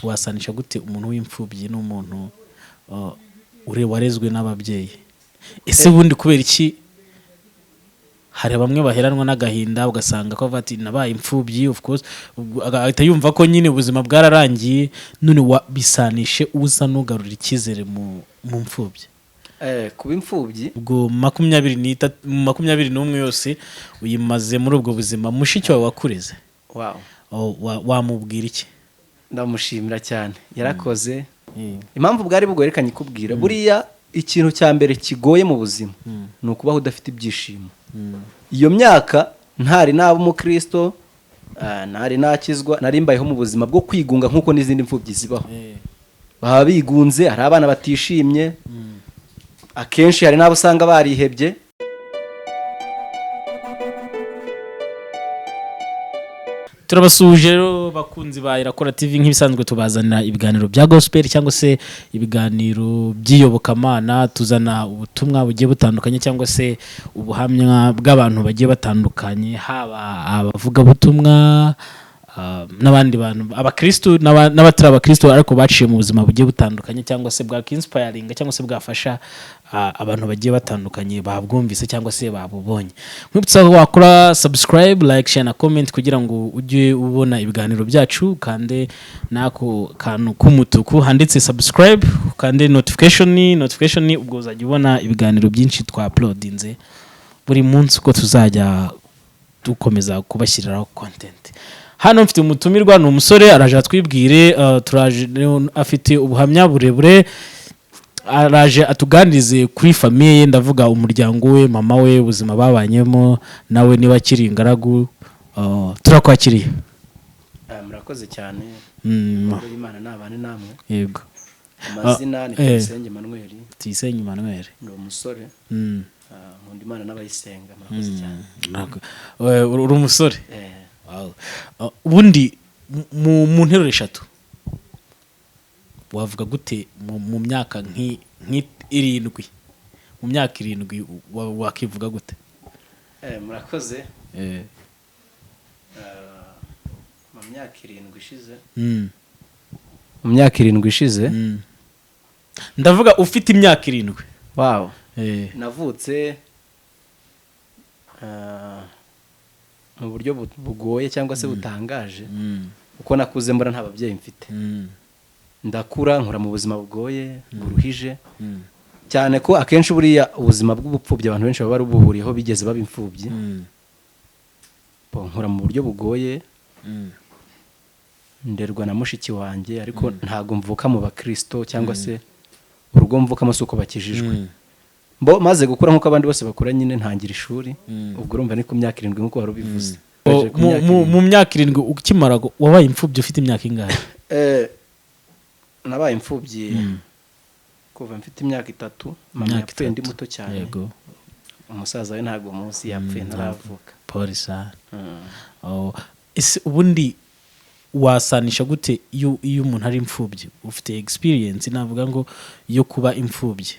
wasanisha gute umuntu w'imfubyi n'umuntu warezwe n'ababyeyi? Ese bundi kubera iki hari bamwe baheranwa n'agahinda ugasanga ko bati nabaye imfubyi, of course agahita yumva ko nyine ubuzima bwararangiye, none bisanishe uza nugarura icyizere mu mfubyi? Kuba imfubyi ubwo 21 yose uyimaze muri ubwo buzima, mushiki wawe wakureze, wamubwira iki? Ndamushimira cyane, yarakoze. Impamvu bwari bugoyerekanye kubwira buriya ikintu cya mbere kigoye mu buzima ni ukubaho udafite ibyishimo. Iyo myaka ntari naba umukristo, ntari nakizwa, nari mbayeho mu buzima bwo kwigunga nk'uko n'izindi mfubyi zibaho. Baba bigunze, hari abana batishimye, akenshi hari n'abo usanga barihebye. Turabasuje rero bakunzi ba Irakora TV, nk'ibisanzwe tubazanira ibiganiro bya gospel cyangwa se ibiganiro by'iyobokamana, tuzana ubutumwa bugiye butandukanye cyangwa se ubuhamya bw'abantu bagiye batandukanye, haba abavuga butumwa n'abandi bantu, abakristo n'abatari abakristo ariko baciye mu buzima bugiye butandukanye, cyangwa se bwa inspiring cyangwa se bwafasha abantu bagiye batandukanye babwumvise cyangwa se babubonye. Mwibutsa ko wakora subscribe, like, share na comment kugira ngo ujye ubona ibiganiro byacu, kandi nako kantu k'umutuku handitse subscribe, kandi notification ubwo uzajya ubona ibiganiro byinshi twa uploadinze buri munsi uko tuzajya dukomeza kubashyiriraho content. Hano mfite umutumirwa, ni umusore araje atwibwire, afite ubuhamya burebure, araje atuganirize kuri famiye ye, ndavuga umuryango we, mama we, ubuzima babanyemo, nawe niba akiri ingaragu. Turakwakiriye. Murakoze cyane. Imana nabane namwe. Yego. Amazina ni Emmanuel. Emmanuel. Ni umusore. Nkunda Imana n'abayisenga. Murakoze cyane. Uri umusore? Ubundi mu nteruro eshatu wavuga gute mu myaka nk'irindwi, mu myaka 7 wakivuga gute? Murakoze. Mu myaka 7 ishize, mu myaka 7 ishize, ndavuga ufite imyaka 7. Wow. Navutse mu buryo bugoye cyangwa se butangaje, uko nakuze mbona nta babyeyi mfite. Ndakura nkura mu buzima bugoye buruhije cyane, ko akenshi buriya ubuzima bw'ubupfubyi abantu benshi baba barubuhuriyeho bigeze baba imfubyi. Nkura mu buryo bugoye, nderwa na mushiki wanjye, ariko ntago mvuka mu bakristo cyangwa se urugo mvukamo suko bakijijwe. Maze gukura nk'uko abandi bose bakura, nyine ntangira ishuri. Ubwo urumva ni ku myaka 7 nk'uko wari ubivuze. Mu myaka 7 ukimara wabaye imfubyi ufite imyaka ingahe? Nabaye imfubyi kuva mfite imyaka 3. Mama yapfuye ndi muto cyane. Yego. Umusaza we ntago munsi yapfuye ntaravuka. Polisa. Ese ubundi wasanisha gute iyo umuntu ari imfubyi? Ufite experience navuga ngo yo kuba imfubyi,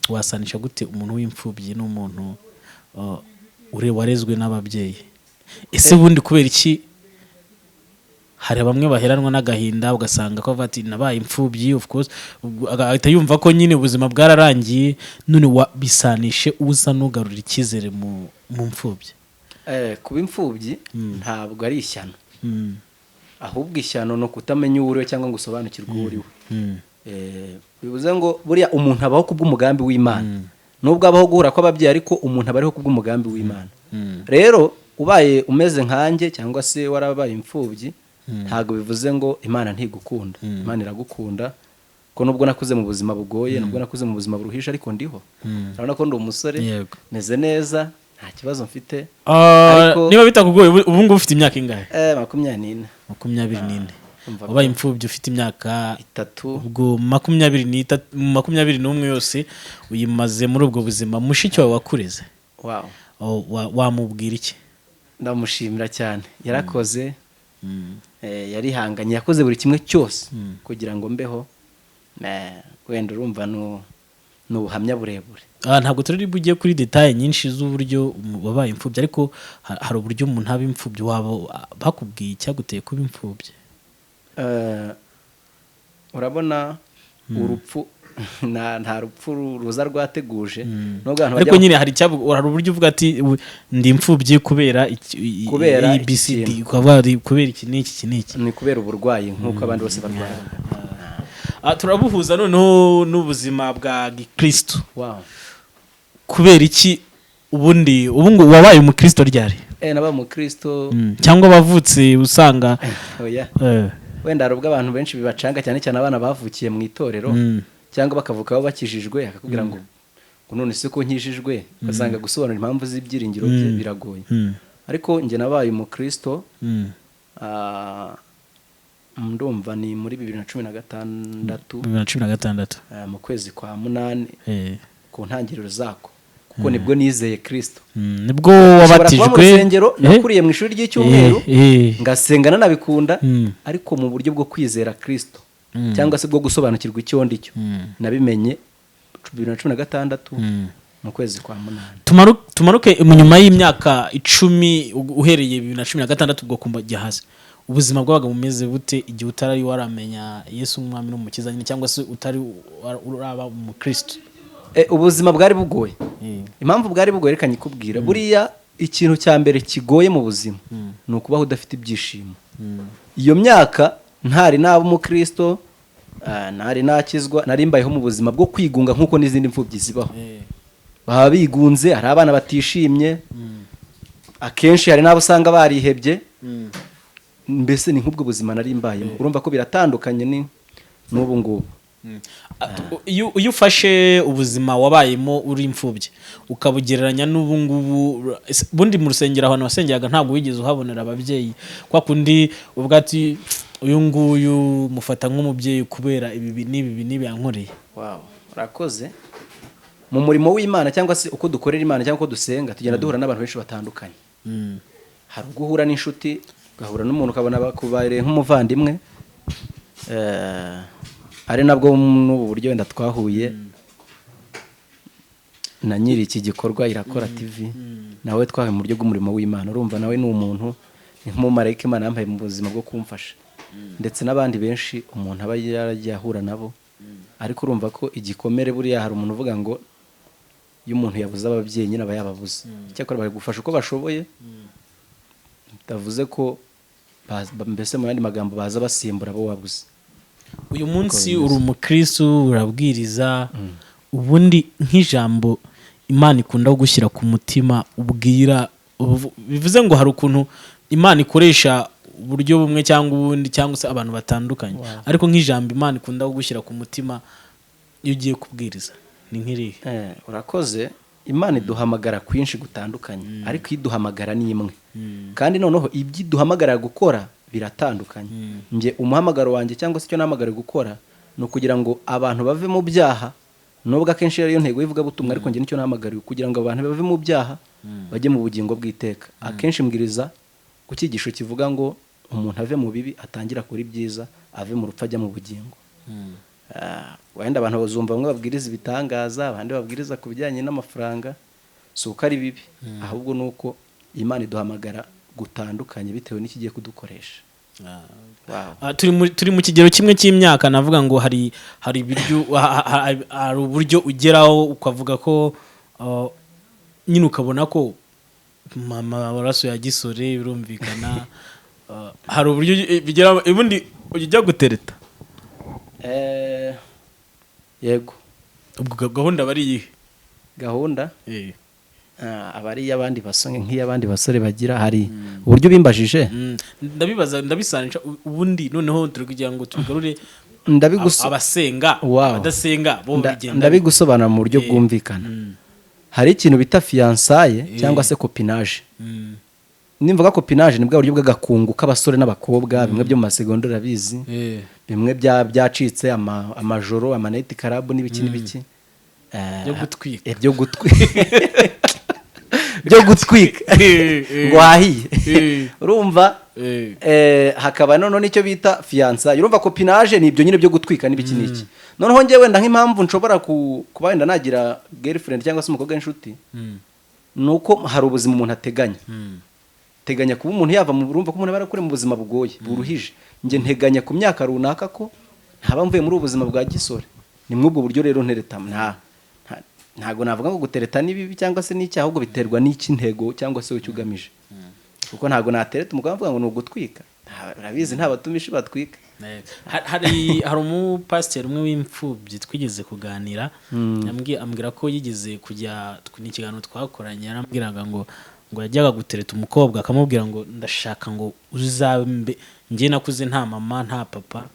wasanisha gute umuntu w'imfubyi n'umuntu warezwe n'ababyeyi? Ese bundi kubera iki hari bamwe baheranwa n'agahinda ugasanga ko bati nabaye imfubyi, of course agahita yumva ko nyine ubuzima bwararangiye, none bisanishe uza nugarura icyizere mu mfubyi? Kuba imfubyi ntabwo ari ishyano, ahubwo ishyano no kutamenya uwo uriwe cyangwa ngo usobanukirwe uwo uriwe. Bivuze ngo buriya umuntu abaho kubw'umugambi w'Imana, nubwo abaho guhura kw'ababyeyi, ariko umuntu aba ariho kubw'umugambi w'Imana. Rero ubaye umeze nkanjye cyangwa se warabaye imfubyi, ntago bivuze ngo Imana ntigukunda. Imana iragukunda, ko nubwo nakuze mu buzima bugoye, nubwo nakuze mu buzima buruhisha, ariko ndiho. Urabona ko ndi umusore, meze neza, nta kibazo mfite. Niba bitakugoye ubu ngubu ufite imyaka ingahe? 24. 24. Ubaye imfubyi ufite imyaka 3. ubwo 21 yose uyimaze muri ubwo buzima, mushiki wawe wakureze, wamubwira iki? Ndamushimira cyane, yarakoze. Yarihanganye, yakoze buri kimwe cyose kugira ngo mbeho. Wenda urumva n'ubuhamya burebure. Ntabwo turi bugiye kuri detail nyinshi z'uburyo wabaye imfubyi, ariko hari uburyo umuntu aba imfubyi. Waba bakubwiye icyaguteye kuba imfubyi? urabona urupfu nta rupfu ruza rwateguje nubwo abantu ariko nyine hari uburyo uvuga ati ndi imfubyi kubera ABCD kubera iki n'iki ni kubera uburwayi nk'uko abandi bose barwara. turabuhuza noneho n'ubuzima bwa gikristo. Kubera iki ubundi ubu wabaye umukristo ryari? Nabaye umukristo cyangwa bavutse usanga wenda hari ubwo abantu benshi bibacanga cyane cyane abana bavukiye mu itorero cyangwa bakavuka aho bakijijwe akakubwira ngo none se ko nkijijwe ugasanga gusobanura impamvu z'ibyiringiro bye biragoye. Ariko njye nabaye umukristo ndumva ni muri 2016 mu kwezi kwa 8 ku ntangiriro zako kuko nibwo nizeye Kristo, nibwo wabatijwe mu rusengero. Nakuriye mu ishuri ry'icyumweru ngasenga nanabikunda, ariko mu buryo bwo kwizera Kristo cyangwa se bwo gusobanukirwa icyo ndicyo nabimenye 2016 mu kwezi kwa 8. Tumaruke mu nyuma y'imyaka 10 uhereye 2016 ubwo kumba hasi. Ubuzima bwabaga bumeze bute igihe utari waramenya Yesu umwami n'umukiza nyine cyangwa se utari uraba umukristo? Ubuzima bwari bugoye. Impamvu bwari bugoye reka nyikubwira. Buriya ikintu cya mbere kigoye mu buzima ni ukubaho udafite ibyishimo. Iyo myaka ntari naba umukristo, ntari nakizwa, nari mbayeho mu buzima bwo kwigunga nk'uko n'izindi mfubyi zibaho. Baba bigunze, hari abana batishimye, akenshi hari n'abo usanga barihebye. Mbese ni nk'ubwo buzima nari mbayemo. Urumva ko biratandukanye n'ubu ngubu. Iyo ufashe ubuzima wabayemo uri imfubyi ukabugereranya n'ubu ngubu, bundi mu rusengero abantu basengeraga ntabwo wigeze uhabonera ababyeyi kwa kundi ubwo ati uyu nguyu mufata nk'umubyeyi kubera ibi n'ibi yankoreye. Urakoze. Mu murimo w'Imana cyangwa se uko dukorera Imana cyangwa uko dusenga tugenda duhura n'abantu benshi batandukanye. Hari ubwo uhura n'inshuti, ugahura n'umuntu ukabona bakubaye nk'umuvandimwe, ari nabwo n'ubu buryo wenda twahuye na nyiri iki gikorwa Irakora TV, nawe twahuye mu buryo bw'umurimo w'Imana. Urumva nawe ni umuntu, ni nk'umumarayika Imana yambaye mu buzima bwo kumfasha, ndetse n'abandi benshi umuntu aba yaragiye ahura nabo. Ariko urumva ko igikomere buriya hari umuntu uvuga ngo iyo umuntu yabuze ababyeyi nyine aba yababuze. Cyakora bari gufasha uko bashoboye, bitavuze ko mbese mu yandi magambo baza basimbura abo wabuze. Uyu munsi uri umukristo urabwiriza, ubundi nk'ijambo Imana ikunda gushyira ku mutima ubwira, bivuze ngo hari ukuntu Imana ikoresha uburyo bumwe cyangwa ubundi cyangwa se abantu batandukanye, ariko nk'ijambo Imana ikunda gushyira ku mutima iyo ugiye kubwiriza ni nk'irihe? Urakoze. Imana iduhamagara kwinshi gutandukanye, ariko iduhamagara ni imwe. Kandi noneho ibyo iduhamagara gukora biratandukanye. Nge umuhamagaro wanjye cyangwa se icyo nahamagara gukora ni ukugira ngo abantu bave mu byaha, nubwo akenshi ariyo ntego y'ivuga butumwa, ariko nge nicyo nahamagariwe kugira ngo abantu bave mu byaha bajye mu bugingo bw'iteka. Akenshi mbwiriza ku cyigisho kivuga ngo umuntu ave mu bibi atangira kuri byiza, ave mu rupfu ajya mu bugingo. Wenda abantu bazumva bamwe babwiriza ibitangaza, abandi babwiriza ku bijyanye n'amafaranga, si uko ari bibi, ahubwo ni uko Imana iduhamagara gutandukanye bitewe n'ikigiye kudukoresha. Turi mu kigero kimwe cy'imyaka, navuga ngo hari uburyo ugeraho ukavuga ko nyine ukabona ko amaraso ya gisore birumvikana. Hari uburyo bigera ubundi ujya gutereta. Yego. Ubwo gahunda bari iyihe? Gahunda abari y'abandi basore nk'iy'abandi basore bagira, hari uburyo bimbajije. Ndabibaza ndabisanisha ubundi noneho turi kugira ngo tugarure abasenga abadasenga bo bigenda. Ndabigusobanura mu buryo bwumvikana. Hari ikintu bita fiançailles cyangwa se copinage. Nimvuga copinage ni bwa buryo bw'agakungu k'abasore n'abakobwa, bimwe byo mu masegonderi abizi, bimwe byacitse amajoro, amaneti karabu n'ibiki n'ibiki. Byo gutwika ngo hahiye. Urumva hakaba noneho nicyo bita fiançailles. Urumva copinage ni ibyo nyine byo gutwika n'ibiki n'iki. Noneho ngewe wenda nk'impamvu nshobora kuba wenda nagira girlfriend cyangwa se umukobwa w'inshuti, nuko hari ubuzima umuntu ateganya. Teganya kuba umuntu yava mu, urumva ko umuntu barakure mu buzima bugoye buruhije. Nge nteganya ku myaka runaka ko ntaba mvuye muri ubuzima bwa gisore. Ni mwubwo buryo rero ntereta ntago navuga ngo gutereta ni bibi cyangwa se n'icyaha, ahubwo biterwa n'ikintego cyangwa se icyo ugamije. Kuko ntago natereta umugabo avuga ngo ni ugutwika. Urabizi nta batumishi batwika. hari umupasiteri umwe w'imfubyi twigeze kuganira, ambwira ko yigeze kujya n'ikiganiro twakoranye, yarambwiraga ngo yajyaga gutereta umukobwa akamubwira ngo ndashaka ngo uzambe njye nakuze nta mama nta papa,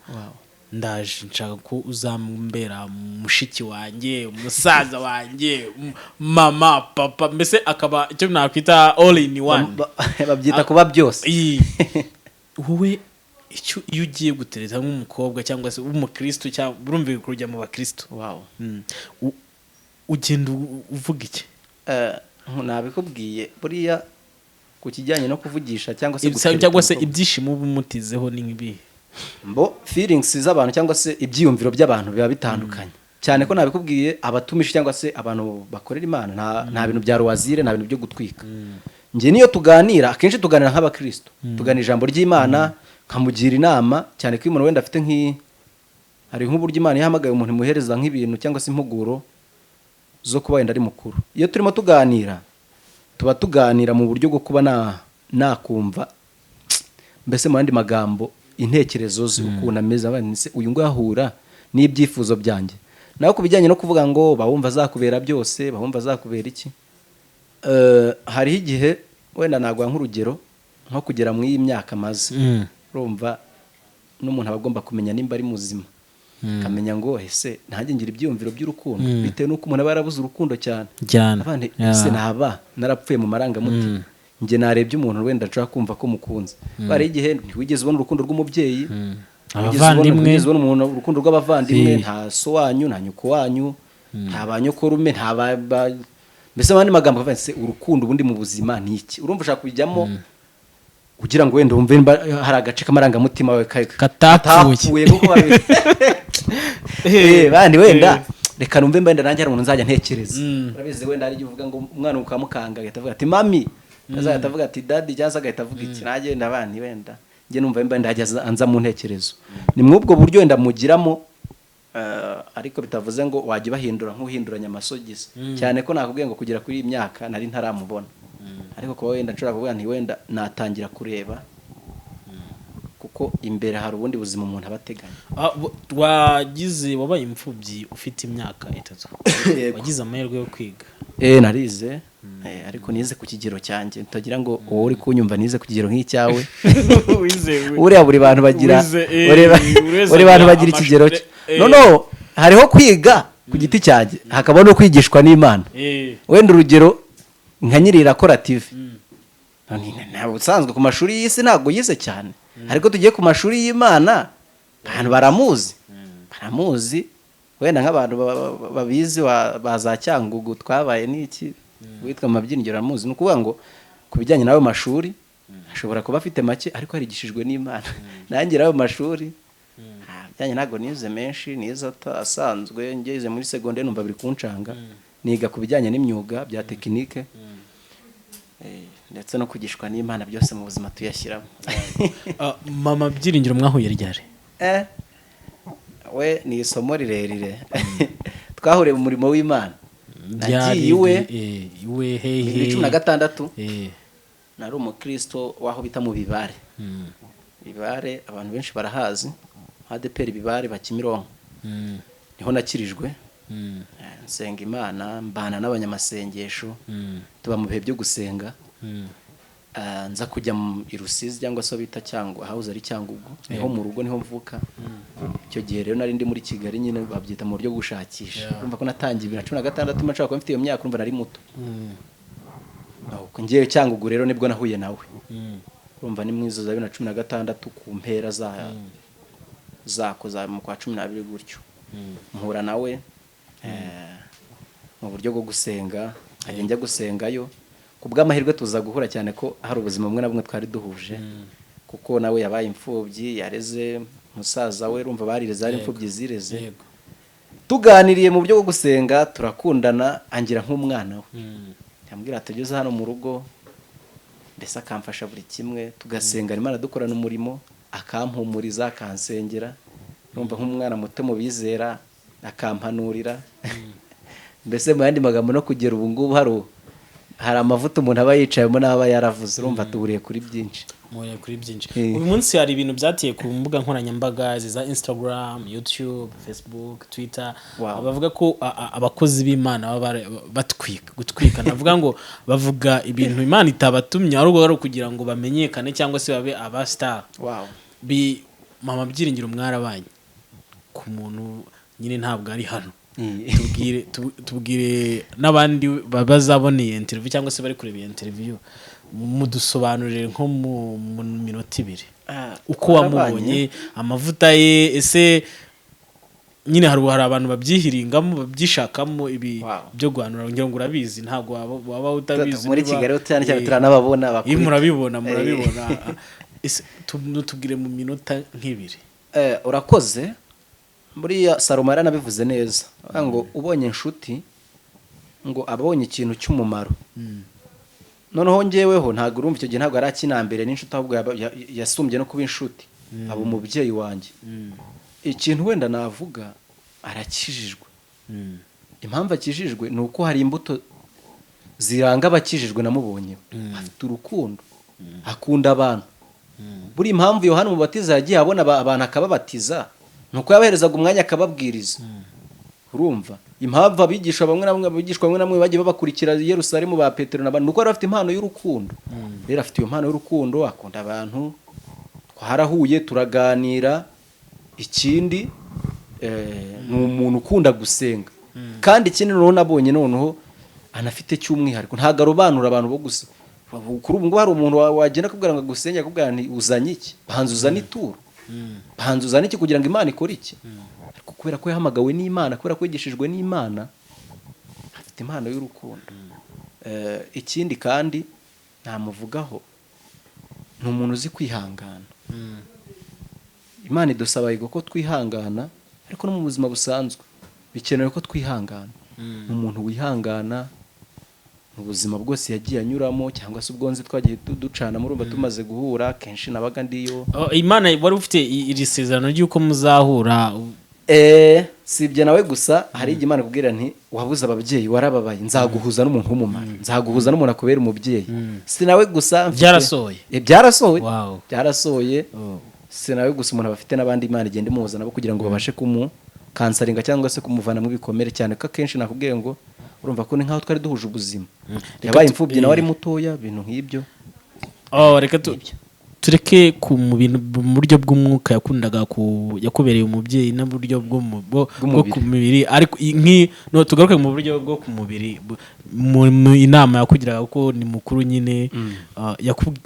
ndaje nshaka ko uzambera mushiki wanjye, umusaza wanjye, mama, papa, mbese akaba icyo nakwita all in one, babyita kuba byose. Wowe iyo ugiye gutereta nk'umukobwa cyangwa se umukristo cyangwa urumva kujya mu bakristo, ugenda uvuga iki? Nabikubwiye buriya ku kijyanye no kuvugisha cyangwa se ibyishimo bumutizeho ni nk'ibihe? Feelings z'abantu cyangwa se ibyiyumviro by'abantu biba bitandukanye cyane, ko nabikubwiye abatumishi cyangwa se abantu bakorera Imana nta bintu bya ruwazire, nta bintu byo gutwika. Nge niyo tuganira akenshi tuganira nk'abakristo, tuganira ijambo ry'Imana, nkamugira inama cyane ko umuntu wenda afite hari nk'uburyo Imana yahamagaye umuntu imuhereza nk'ibintu cyangwa se impuguro zo kuba wenda ari mukuru. Iyo turimo tuganira tuba tuganira mu buryo bwo kuba nakumva mbese mu yandi magambo intekerezo ze ukuntu ameze, abanise uyu ngo yahura n'ibyifuzo byanjye. Naho kubijyanye no kuvuga ngo bawumva zakubera byose, bawumva zakubera iki, hariho igihe wenda nagwa nk'urugero nko kugera mu iyi myaka maze, urumva n'umuntu aba agomba kumenya nimba ari muzima, kamenya ngo ese ntange ngira ibyiyumviro by'urukundo, bitewe n'uko umuntu aba yarabuze urukundo cyane. Abandi ese naba narapfuye mu marangamutima, nge narebye umuntu wenda nshaka kumva ko mukunze. Bari igihe ntiwigeze ubona urukundo rw'umubyeyi, abavandimwe, urukundo rw'abavandimwe, nta so wanyu nta nyuko wanyu, nta banyokorume, mbese abandi magambo bavanye urukundo ubundi mu buzima ni iki. Urumva ushaka kujyamo kugira ngo wenda wumve hari agace k'amarangamutima wawe katapfuye kuko bandi wenda reka numve mba nanjye hari umuntu nzajya ntekereza. Urabizi wenda hari igihe uvuga ngo umwana ukamukanga agahita avuga ati mami, azahita avuga ati dadi, cyangwa agahita avuga iki, nanjye wenda abandi wenda njye numva mba ndajya anza mu ntekerezo. Ni mwubwo buryo wenda mugiramo, ariko bitavuze ngo wajya bahindura nk'uhinduranya amasogisi, cyane ko nakubwiye ngo kugera kuri iyi myaka nari ntaramubona. Ariko kuba wenda nshobora kuvuga nti wenda natangira kureba, kuko imbere hari ubundi buzima umuntu aba ateganya. Wabaye imfubyi ufite imyaka 3, wagize amahirwe yo kwiga? Narize, ariko nize ku kigero cyanjye, utagira ngo wowe uri kunyumva nize ku kigero nk'icyawe. Uriya buri bantu bagira ikigero cye. No, hariho kwiga ku giti cyanjye, hakaba no kwigishwa n'Imana. Wenda urugero nka nyirira korative, ntabwo usanzwe ku mashuri y'isi ntabwo yize cyane, ariko tugiye ku mashuri y'Imana abantu baramuzi wenda nk'abantu babizi baza Cyangugu twabaye n'iki witwa Mabyiniro aramuzi. Ni ukuvuga ngo ku bijyanye n'ayo mashuri ashobora kuba afite make, ariko harigishijwe n'Imana. Nanjye n'ayo mashuri bijyanye ntabwo nize menshi, nize asanzwe, ngeze muri secondaire numva biri kuncanga, niga ku bijyanye n'imyuga bya tekinike, ndetse no kugishwa n'Imana byose mu buzima tuyashyiramo. Mama Byiringiro mwahuye ryari? We ni isomo rirerire. Twahuriye mu murimo w'Imana. Nagiye iwe hehe 16. Nari umukristo waho bita mu Bibare. Bibare abantu benshi barahazi, ADPR Bibare Bakimironko. Niho nakirijwe. Nsenga Imana, mbana n'abanyamasengesho, tuba mu bihe byo gusenga. Nza kujya i Rusizi cyangwa se bita cyangwa house ari Cyangugu, niho mu rugo niho mvuka. Icyo gihe rero nari ndi muri Kigali nyine babyita mu buryo gushakisha. Urumva ko natangiye 2016 mashaka ko mfite iyo myaka, urumva nari muto. Ngiye Cyangugu rero nibwo nahuye nawe. Urumva ni mwizo za 2016 ku mpera zako za mu kwa 12 gutyo. Mpura nawe mu buryo bwo gusenga, njya gusengayo. Kubw'amahirwe tuza guhura cyane ko hari ubuzima bumwe na bumwe twari duhuje, kuko nawe yabaye imfubyi, yareze musaza we, urumva barireze ari imfubyi zireze. Tuganiriye mu buryo bwo gusenga, turakundana, angira nk'umwana we. Yambwira tugeze hano mu rugo, mbese akamfasha buri kimwe, tugasenga, Imana dukorana umurimo, akampumuriza, akansengera. urumva nk'umwana muto mu bizera akampanurira mbese mu yandi magambo no kugera ubu ngubu hari amavuta umuntu aba yicayemo n'aba yaravuze urumva tuburiye kuri byinshi uyu munsi hari ibintu byateye ku mbuga nkoranyambaga za Instagram, YouTube, Facebook, Twitter. Bavuga ko abakozi b'Imana baba gutwika navuga ngo bavuga ibintu Imana itabatumye ari kugira ngo bamenyekane cyangwa se babe aba star. Mama Byiringiro mwarabanye ku muntu nyine ntabwo ari hano. Tubwire n'abandi bazaboneye interview cyangwa se bari kureba interview mudusobanurire nko mu minota 2 uko wamubonye amavuta ye ese nyine hari abantu babyihiringamo babyishakamo ibi byo guhanura ngira ngo urabizi ntabwo waba utabizi muri Kigali utane cyane turanababona bakuri murabibona ese tubwire mu minota 2 urakoze muri Salomo yaranabivuze neza ngo ubonye inshuti ngo abonye ikintu cy'umumaro noneho ngeweho ntabwo urumva icyo gihe ntabwo ari akinambere n'inshuti ahubwo yasumbye no kuba inshuti abo umubyeyi wanjye ikintu wenda navuga arakijijwe impamvu akijijwe ni uko hari imbuto ziranga abakijijwe namubonye afite urukundo akunda abantu buri impamvu Yohana umubatiza yagiye abona abantu akababatiza nuko yabaherezaga umwanya akababwiriza urumva impamvu abigishwa bamwe namwe bagiye babakurikira Yerusalemu ba Petero n'abandi nuko bafite impano y'urukundo rero afite iyo mpano y'urukundo akunda abantu twarahuye turaganira ikindi ni umuntu ukunda gusenga kandi ikindi nabonye noneho anafite cy'umwihariko ntago arobanura abantu bo gusa kuri ubu ngo hari umuntu wagenda kubwira ngo gusenya kubwira ni uzanye iki bahanze uzane ituro bahanze uzane iki kugira ngo Imana ikore iki ariko kubera ko yahamagawe n'Imana kubera ko yigishijwe n'Imana afite impano y'urukundo ikindi kandi namuvugaho ni umuntu uzi kwihangana Imana idusaba ko twihangana ariko no mu buzima busanzwe bikenewe ko twihangana umuntu wihangana mu buzima bwose yagiye anyuramo cyangwa se ubwonzi twagiye ducana murumva tumaze guhura kenshi nabaga ndiyo Imana wari ufite iri sezerano ry'uko muzahura sibye nawe gusa hari igihe Imana kubwira nti wabuze ababyeyi warababaye nzaguhuza n'umuntu w'umumaro nzaguhuza n'umuntu akubera umubyeyi si nawe gusa byarasohoye si nawe gusa umuntu abafite n'abandi Imana igenda imuhuza nabo kugira ngo babashe kumukansaringa cyangwa se kumuvana mu bikomere cyane ko akenshi nakubwiye ngo urumva ko ni nkaho twari duhuje ubuzima yabaye imfubyi nawe ari mutoya ibintu nk'ibyo reka tureke mu buryo bw'umwuka yakundaga yakubereye umubyeyi n'uburyo bwo ku mubiri ariko tugaruke mu buryo bwo ku mubiri mu inama yakugiraga ko ni mukuru nyine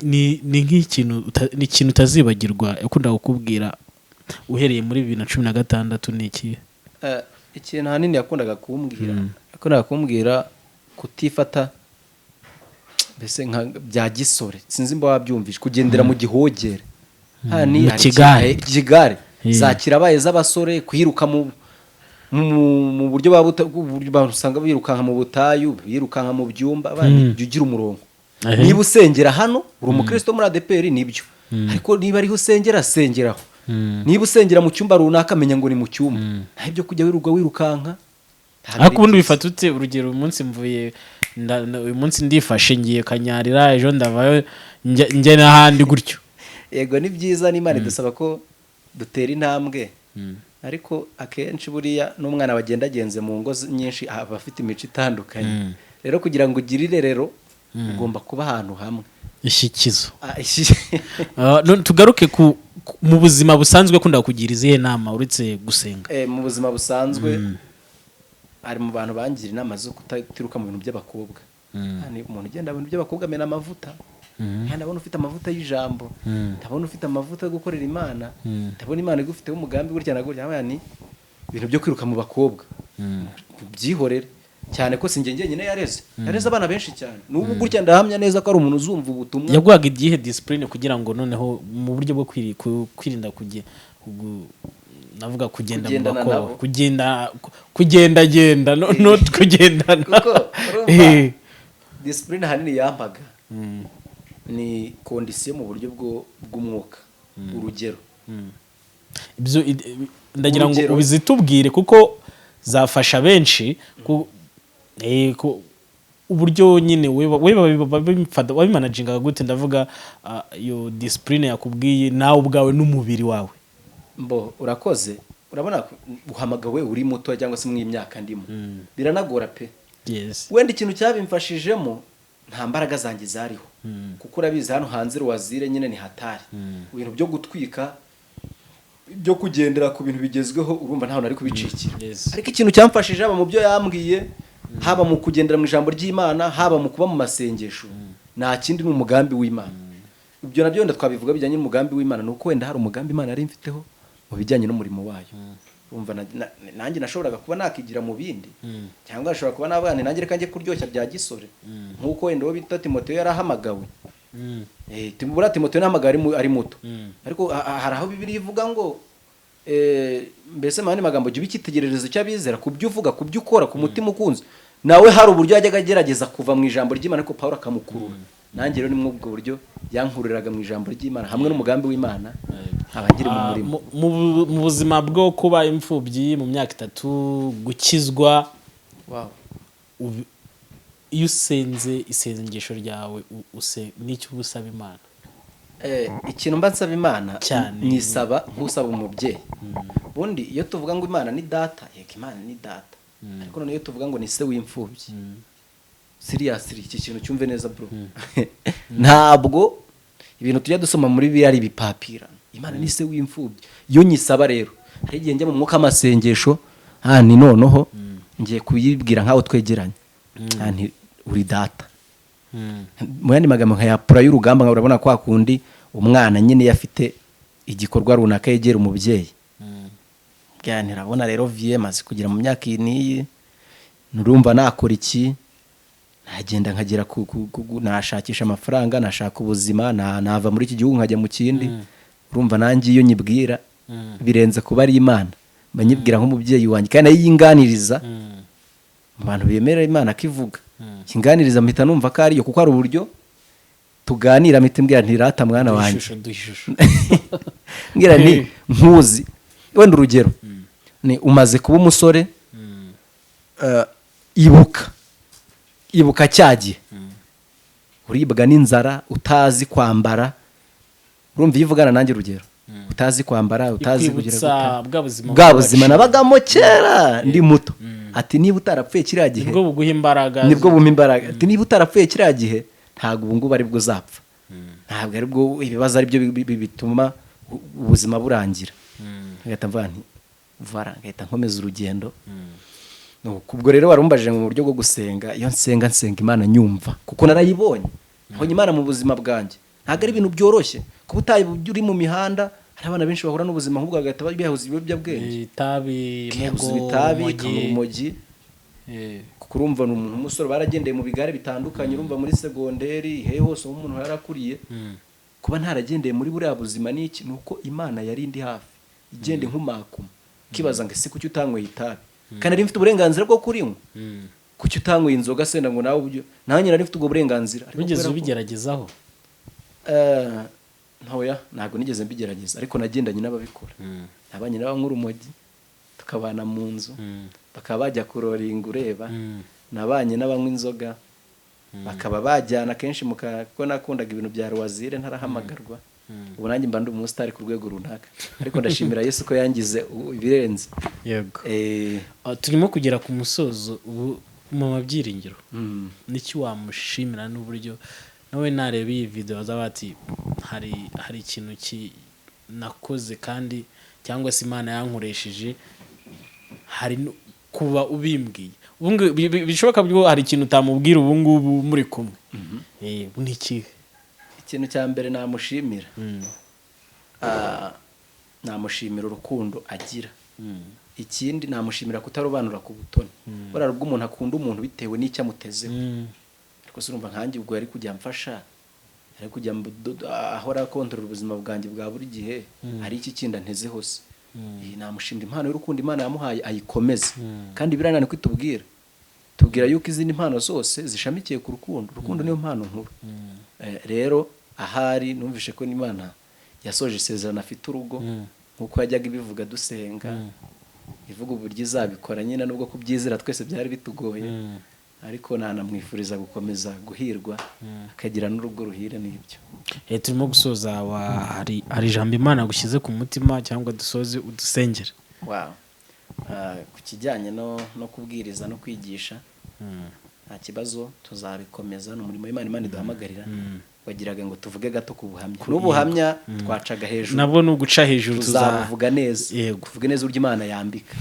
ni nk'ikintu ni ikintu utazibagirwa yakundaga kukubwira uhereye muri 2016 ni iki ikintu hanini yakundaga kumbwira kutifata mbese nka bya gisore sinzi mba wabyumvishe kugendera mu gihogere mu kigare zakirabaye z'abasore kwiruka mu buryo usanga birukanka mu butayu birukanka mu byumba jya ugira umurongo niba usengera hano uri umukristo muri ADPR nibyo ariko niba ariho usengera sengeraho niba usengera mu cyumba runaka menya ngo ni mu cyumba ntabyo kujya wirukanka ariko ubundi bifata ute urugero umunsi mvuye uyu munsi ndifashe ngiye Kanyarira ejo ndavayo njye n'ahandi gutyo yego ni byiza n'Imana idusaba ko dutera intambwe ariko akenshi buriya n'umwana bagendagenze mu ngo nyinshi aba afite imico itandukanye rero kugira ngo ugire irerero ugomba kuba ahantu hamwe ishyikizo tugaruke mu buzima busanzwe akunda kugira izihe nama uretse gusenga mu buzima busanzwe ari mu bantu bangira inama zo kutiruka mu bintu by'abakobwa umuntu ugenda mu bintu by'abakobwa amena amavuta ndabona ufite amavuta y'ijambo ndabona ufite amavuta yo gukorera Imana ndabona Imana igufiteho umugambi gutya na gutya ni ibintu byo kwiruka mu bakobwa byihorere cyane ko sinjye nyine yareze abana benshi cyane n'ubu gutya ndahamya neza ko ari umuntu uzumva ubutumwa yaguhaga igihe discipline kugira ngo noneho mu buryo bwo kwirinda navuga kugenda mu bakobwa kugenda no kugendana kuko discipline hanini yampaga ni condition mu buryo bw'umwuka urugero ndagira ngo Urugero. ubizitubwire kuko zafasha benshi uburyo nyine wabimanagingaga gute ndavuga iyo discipline yakubwiye nawe ubwawe n'umubiri wawe. Mbo urakoze urabona uhamagawe uri muto cyangwa se mw'imyaka ndimo biranagora pe. Yes. Wenda ikintu cyabimfashijemo nta mbaraga zanjye zariho kuko urabizi hano hanze ruwazire nyine ni hatari ibintu byo gutwika byo kugendera ku bintu bigezweho urumva ntaho nari kubicikira. Yes. Ariko ikintu cyamfashije haba mu byo yambwiye haba mu kugendera mu ijambo ry'Imana haba mu kuba mu masengesho nta kindi ni umugambi w'Imana. Ibyo nabyo wenda twabivuga bijyanye n'umugambi w'Imana nuko wenda hari umugambi Imana yari imfiteho mu bijyanye n'umurimo wayo. Urumva nanjye nashoboraga kuba nakigira mu bindi cyangwa ashobora kuba nabana nanjye reka njye kuryoshya bya gisore nkuko wenda wo bita Timoteyo yarahamagawe. Timubura Timoteyo nahamagawe ari muto ariko hari aho Bibiliya ivuga ngo mbese mani magambo jya ubikitegererezo cy'abizera kubyo uvuga kubyo ukora ku mutima ukunze nawe hari uburyo yajyaga agerageza kuva mu ijambo ry'Imana ariko Pawulo akamukurura. Nanjye rero ni mu ubwo buryo yankuriraga mu ijambo ry'Imana hamwe n'umugambi w'Imana abagiri mu murimo. Mu buzima bwo kuba imfubyi mu myaka 3 gukizwa iyo usenze isengesho ryawe n'icyo ubusaba Imana. Ikintu mba nsaba Imana nisaba nk'usaba umubyeyi. Bundi iyo tuvuga ngo Imana ni data yego Imana ni data ariko none iyo tuvuga ngo ni se w'imfubyi seriously iki kintu cyumve neza bro. Ntabwo ibintu tujya dusoma muri Bibiliya ari bipapira. Imana ni se w'imfubyi. Iyo nyisaba rero hari igihe njya mu mwuka amasengesho ni noneho ngiye kuyibwira nkaho twegeranye nti uri data. Mu yandi magambo nkayapura y'urugamba nka urabona kwa kundi umwana nyine yafite igikorwa runaka yegera umubyeyi. Ntirabona rero vie maze kugira mu myaka iyi nurumva nakora iki nagenda nkagera nashakisha amafaranga nashaka ubuzima nava muri iki gihugu nkajya mu kindi. Urumva nanjye iyo nyibwira birenze kuba ari Imana banyibwira nk'umubyeyi wanjye kandi ayinganiriza mu bantu bemera Imana akivuga kinganiriza mpita numva ko ariyo kuko ari uburyo tuganira mpita mbwira ntirata mwana wanjye mbwira ni nkuzi wenda urugero ni umaze kuba umusore ibuka cyagiye uribwa n'inzara utazi kwambara. Urumva iyo uvugana nanjye urugero utazi kwambara utazi kugira bwa buzima nabagamo kera ndi muto ati niba utarapfuye kiriya gihe nibwo buguha imbaraga ati niba utarapfuye kiriya gihe ntabwo ubu ngubu ari bwo uzapfa ntabwo ari bwo ibibazo ari byo bituma ubuzima burangira. Ngahita mvuga nti ngahita nkomeza urugendo. Ubwo rero warumbajije mu buryo bwo gusenga iyo nsenga Imana nyumva kuko narayibonye nabonye Imana mu buzima bwanjye. Ntabwo ari ibintu byoroshye kuba utaye uri mu mihanda hari abana benshi bahura n'ubuzima nk'ubwo bagahita biyahuza ibiyobyabwenge itabi urumogi kuko urumva ni umuntu umusore baragendeye mu bigare bitandukanye urumva muri segonderi hehe hose aho umuntu yarakuriye kuba ntaragendeye muri buriya buzima n'iki nuko Imana yari indi hafi igende nk'umakuma kibaza ngo ese kuki utanyweye itabi kandi ari mfite uburenganzira bwo kurinywa kuki utanyweye inzoga senda ngo nawe ubyo nawe nyine ari mfite ubwo burenganzira wigeze ubigeragezaho. Ntabwo nigeze mbigerageza ariko nagendanye n'ababikora nabanye nabo nk'urumogi tukabana mu nzu bakaba bajya kuroringa ureba nabanye n'abanywa inzoga bakaba bajyana kenshi kuko nakundaga ibintu bya ruwazire ntarahamagarwa. Ubu nanjye mba ndi umusitari ku rwego runaka ariko ndashimira Yesu ko yangize ibirenze. Yego. Turimo kugera ku musozo ubu mu mabyiringiro n'iki wamushimira n'uburyo nawe nareba iyi video azaba ati hari ikintu nakoze kandi cyangwa se Imana yankoresheje hari kuba ubimbwiye bishoboka byo hari ikintu utamubwira ubu ngubu muri kumwe. Niki ikintu cya mbere namushimira namushimira urukundo agira. Ikindi namushimira kutarobanura ku butoni burara ubwo umuntu akunda umuntu bitewe n'icyo amutezeho ariko urumva nkanjye ubwo yari kujya mfasha yari kujya ahora kontrol ubuzima bwanjye bwa buri gihe hari iki kindi anteze hose. Namushimira impano y'urukundo Imana yamuhaye ayikomeze kandi biranane kwitubwira tubwira yuko izindi impano zose zishamikiye ku rukundo niyo mpano nkuru. Rero ahari numvishe ko n'Imana yasoje isezerano afite urugo nkuko yajyaga ibivuga dusenga ivuga uburyo izabikora nyine nubwo kubyizera twese byari bitugoye ariko nanamwifuriza gukomeza guhirwa akagira n'urugo ruhire n'ibyo. Turimo gusoza hari ijambo Imana gushyize ku mutima cyangwa dusoze udusengera. Wow. Ku kijyanye no kubwiriza no kwigisha nta kibazo tuzabikomeza n'umurimo Imana iduhamagarira wagiraga ngo tuvuge gato ku buhamya n'ubuhamya twacaga hejuru nabo no guca hejuru tuzavuga neza tuvuge neza uryo Imana yambika.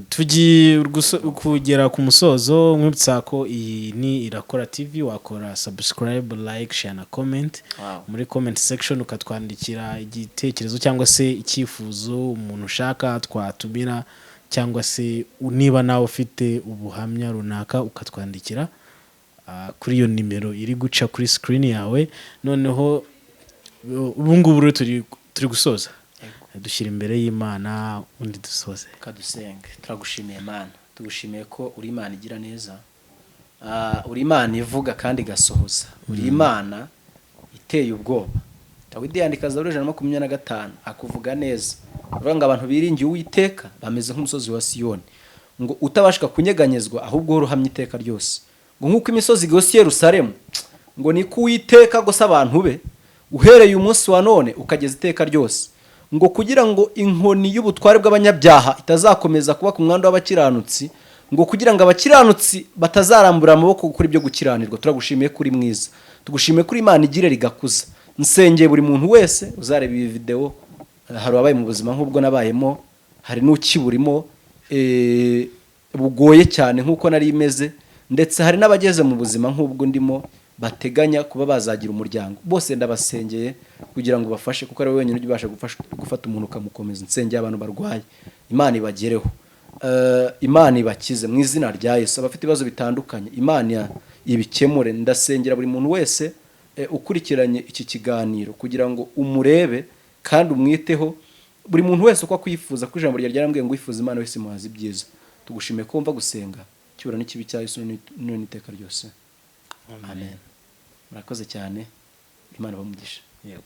Tugiye kugera ku musozo mwibutsa ko iyi ni Irakora TV wakora subscribe like share na comment muri comment section ukatwandikira igitekerezo cyangwa se icyifuzo umuntu ushaka twatumira cyangwa se niba nawe ufite ubuhamya runaka ukatwandikira kuri iyo nimero iri guca kuri screen yawe. Noneho ubu ngubu turi gusoza dushyira imbere y'Imana undi dusoze kadusenge. Turagushimiye Imana, tugushimiye ko uri Imana igira neza, uri Imana ivuga kandi igasohoza, uri Imana iteye ubwoba. Dawidi yandika Zaburi 125 akuvuga neza avuga ngo abantu biringiye Uwiteka bameze nk'umusozi wa Siyoni ngo utabashika kunyeganyezwa ahubwo uruhamya iteka ryose, ngo nkuko imisozi igose Yerusalemu ngo niko Uwiteka gose abantu be uhereye umunsi wa none ukageza iteka ryose, ngo kugira ngo inkoni y'ubutware bw'abanyabyaha itazakomeza kuba ku mwanda w'abakiranutsi, ngo kugira ngo abakiranutsi batazarambura amaboko kuri byo gukiranirwa. Turagushimiye kuri mwiza, tugushimiye kuri Imana igire rigakuza. Nsengeye buri muntu wese uzareba iyi video, hari abaye mu buzima nk'ubwo nabayemo, hari n'ukiburimo bugoye cyane nk'uko nari imeze, ndetse hari n'abageze mu buzima nk'ubwo ndimo bateganya kuba bazagira umuryango. Bose ndabasengeye kugira ngo bafashe, kuko ari wenyine ubasha gufata umuntu ukamukomeza. Nsengeye abantu barwaye, Imana ibagereho, Imana ibakize mu izina rya Yesu. Abafite ibibazo bitandukanye Imana ibikemure. Ndasengera buri muntu wese ukurikiranye iki kiganiro kugira ngo umurebe kandi umwiteho. Buri muntu wese uko akwifuza, ko ijambo ryarambwiye ngo wifuza Imana wese muhazi ibyiza. Tugushimiye ko umva gusenga cyura n'ikibi cya Yesu none iteka ryose. Amen. Murakoze cyane, Imana bamugisha. Yego.